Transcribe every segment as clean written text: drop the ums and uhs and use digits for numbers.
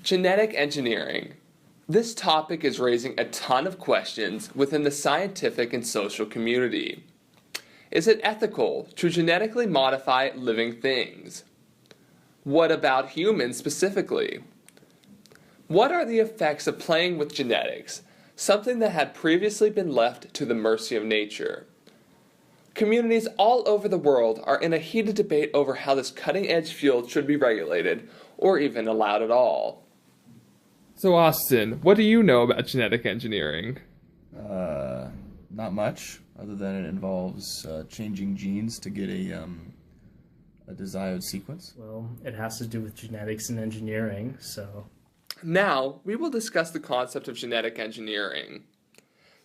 Genetic engineering. This topic is raising a ton of questions within the scientific and social community. Is it ethical to genetically modify living things? What about humans specifically? What are the effects of playing with genetics, something that had previously been left to the mercy of nature? Communities all over the world are in a heated debate over how this cutting-edge field should be regulated or even allowed at all. So Austin, what do you know about genetic engineering? Not much, other than it involves changing genes to get a desired sequence. Well, it has to do with genetics and engineering, so... Now, we will discuss the concept of genetic engineering.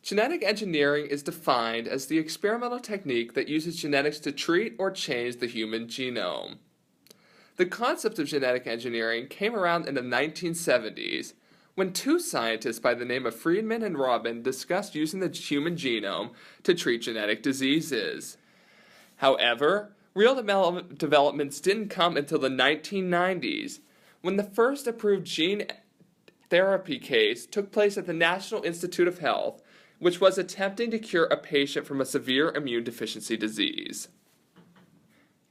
Genetic engineering is defined as the experimental technique that uses genetics to treat or change the human genome. The concept of genetic engineering came around in the 1970s when two scientists by the name of Friedman and Robin discussed using the human genome to treat genetic diseases. However, real developments didn't come until the 1990s, when the first approved gene therapy case took place at the National Institute of Health, which was attempting to cure a patient from a severe immune deficiency disease.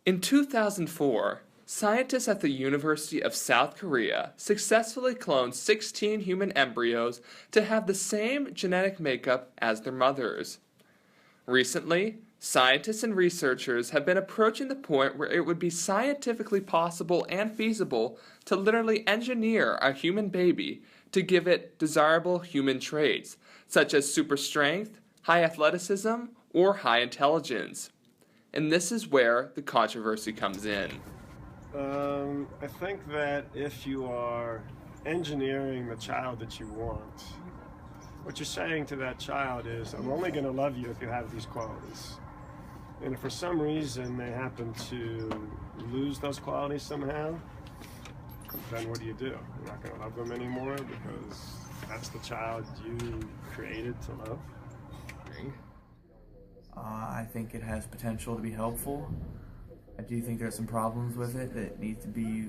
In 2004, scientists at the University of South Korea successfully cloned 16 human embryos to have the same genetic makeup as their mothers. Recently, scientists and researchers have been approaching the point where it would be scientifically possible and feasible to literally engineer a human baby to give it desirable human traits, such as super strength, high athleticism, or high intelligence. And this is where the controversy comes in. I think that if you are engineering the child that you want, what you're saying to that child is, I'm only going to love you if you have these qualities. And if for some reason they happen to lose those qualities somehow, then what do? You're not going to love them anymore because that's the child you created to love? I think it has potential to be helpful. I do think there's some problems with it that need to be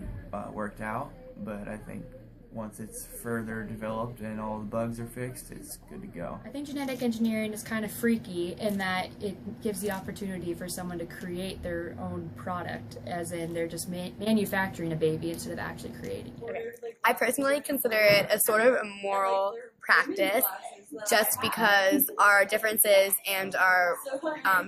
worked out, but I think once it's further developed and all the bugs are fixed, it's good to go. I think genetic engineering is kind of freaky in that it gives the opportunity for someone to create their own product, as in they're just manufacturing a baby instead of actually creating it. I personally consider it a sort of a moral practice, just because our differences and our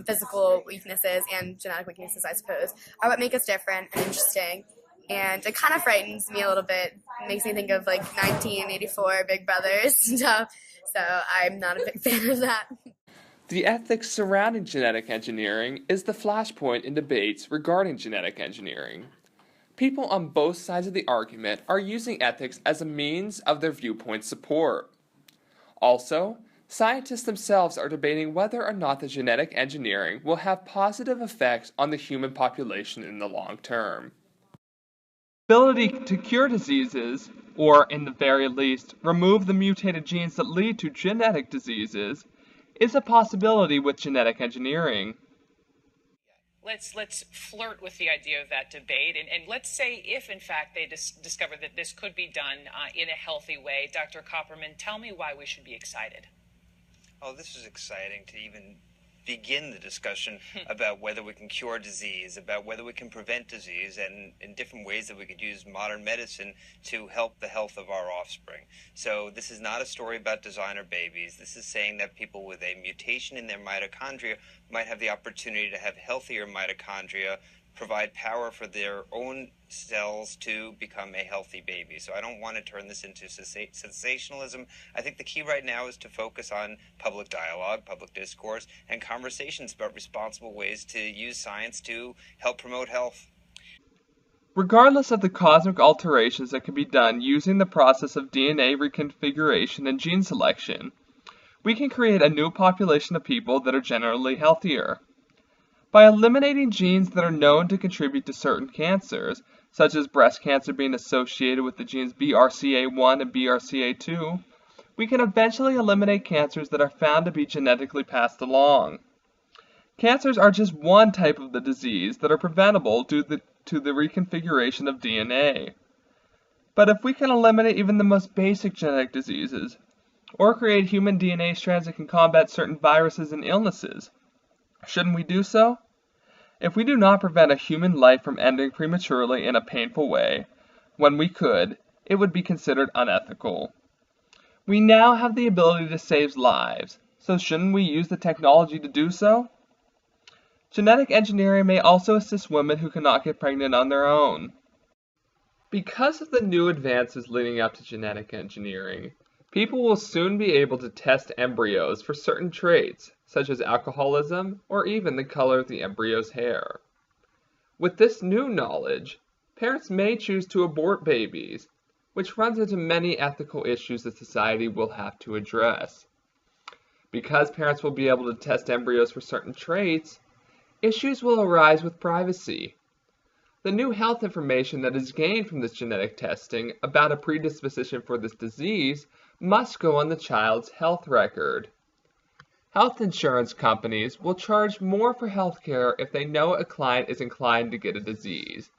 physical weaknesses and genetic weaknesses, I suppose, are what make us different and interesting. And it kind of frightens me a little bit. It makes me think of like 1984 Big Brothers stuff. So I'm not a big fan of that. The ethics surrounding genetic engineering is the flashpoint in debates regarding genetic engineering. People on both sides of the argument are using ethics as a means of their viewpoint support. Also, scientists themselves are debating whether or not the genetic engineering will have positive effects on the human population in the long term. Ability to cure diseases, or in the very least, remove the mutated genes that lead to genetic diseases, is a possibility with genetic engineering. Let's flirt with the idea of that debate, and let's say if in fact they discover that this could be done in a healthy way. Dr. Copperman, tell me why we should be excited. Oh, this is exciting to even begin the discussion about whether we can cure disease, about whether we can prevent disease, and in different ways that we could use modern medicine to help the health of our offspring. So this is not a story about designer babies. This is saying that people with a mutation in their mitochondria might have the opportunity to have healthier mitochondria, provide power for their own cells to become a healthy baby. So I don't want to turn this into sensationalism. I think the key right now is to focus on public dialogue, public discourse, and conversations about responsible ways to use science to help promote health. Regardless of the cosmic alterations that can be done using the process of DNA reconfiguration and gene selection, we can create a new population of people that are generally healthier. By eliminating genes that are known to contribute to certain cancers, such as breast cancer being associated with the genes BRCA1 and BRCA2, we can eventually eliminate cancers that are found to be genetically passed along. Cancers are just one type of the disease that are preventable due to the reconfiguration of DNA. But if we can eliminate even the most basic genetic diseases, or create human DNA strands that can combat certain viruses and illnesses, shouldn't we do so? If we do not prevent a human life from ending prematurely in a painful way, when we could, it would be considered unethical. We now have the ability to save lives, so shouldn't we use the technology to do so? Genetic engineering may also assist women who cannot get pregnant on their own. Because of the new advances leading up to genetic engineering, people will soon be able to test embryos for certain traits, such as alcoholism or even the color of the embryo's hair. With this new knowledge, parents may choose to abort babies, which runs into many ethical issues that society will have to address. Because parents will be able to test embryos for certain traits, issues will arise with privacy. The new health information that is gained from this genetic testing about a predisposition for this disease must go on the child's health record. Health insurance companies will charge more for health care if they know a client is inclined to get a disease,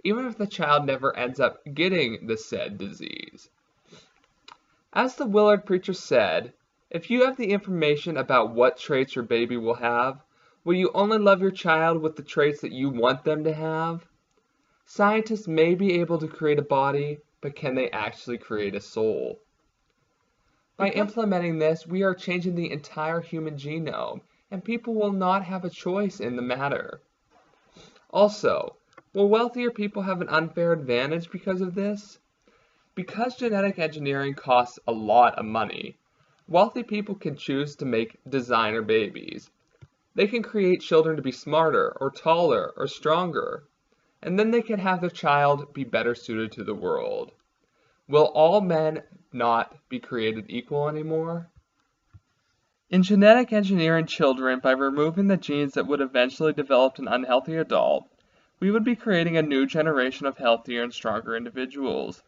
even if the child never ends up getting the said disease. As the Willard preacher said, if you have the information about what traits your baby will have, will you only love your child with the traits that you want them to have? Scientists may be able to create a body, but can they actually create a soul? By implementing this, we are changing the entire human genome, and people will not have a choice in the matter. Also, will wealthier people have an unfair advantage because of this? Because genetic engineering costs a lot of money, wealthy people can choose to make designer babies. They can create children to be smarter, or taller, or stronger, and then they can have their child be better suited to the world. Will all men not be created equal anymore? In genetic engineering children by removing the genes that would eventually develop an unhealthy adult, we would be creating a new generation of healthier and stronger individuals.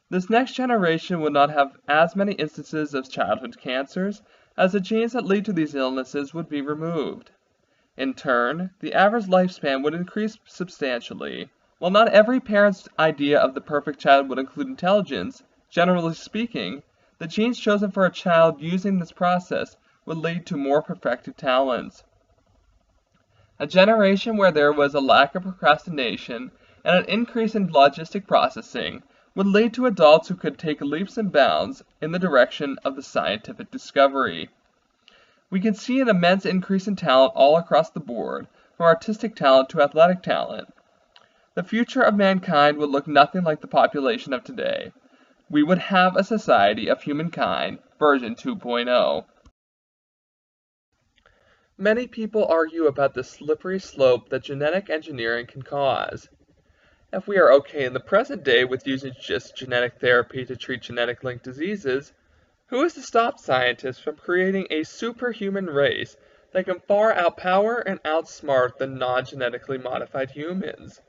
This next generation would not have as many instances of childhood cancers, as the genes that lead to these illnesses would be removed. In turn, the average lifespan would increase substantially. While not every parent's idea of the perfect child would include intelligence, generally speaking, the genes chosen for a child using this process would lead to more perfected talents. A generation where there was a lack of procrastination and an increase in logistic processing would lead to adults who could take leaps and bounds in the direction of the scientific discovery. We can see an immense increase in talent all across the board, from artistic talent to athletic talent. The future of mankind would look nothing like the population of today. We would have a society of humankind, version 2.0. Many people argue about the slippery slope that genetic engineering can cause. If we are okay in the present day with using just genetic therapy to treat genetic-linked diseases, who is to stop scientists from creating a superhuman race that can far outpower and outsmart the non-genetically modified humans?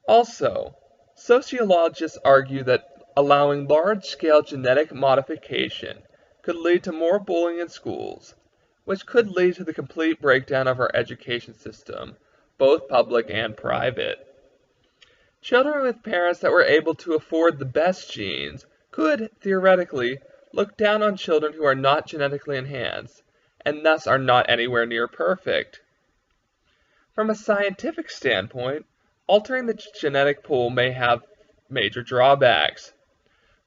Also, sociologists argue that allowing large-scale genetic modification could lead to more bullying in schools, which could lead to the complete breakdown of our education system, both public and private. Children with parents that were able to afford the best genes could, theoretically, look down on children who are not genetically enhanced, and thus are not anywhere near perfect. From a scientific standpoint, altering the genetic pool may have major drawbacks.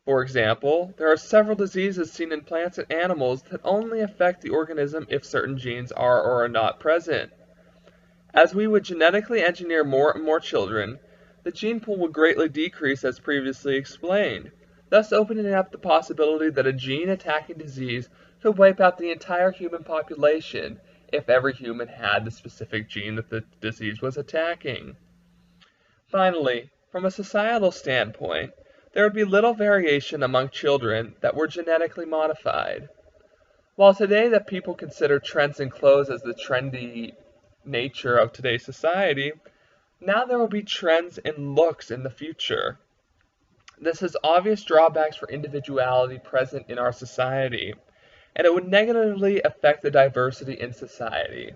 For example, there are several diseases seen in plants and animals that only affect the organism if certain genes are or are not present. As we would genetically engineer more and more children, the gene pool would greatly decrease as previously explained, thus opening up the possibility that a gene-attacking disease could wipe out the entire human population if every human had the specific gene that the disease was attacking. Finally, from a societal standpoint, there would be little variation among children that were genetically modified. While today that people consider trends in clothes as the trendy nature of today's society, now there will be trends in looks in the future. This has obvious drawbacks for individuality present in our society, and it would negatively affect the diversity in society.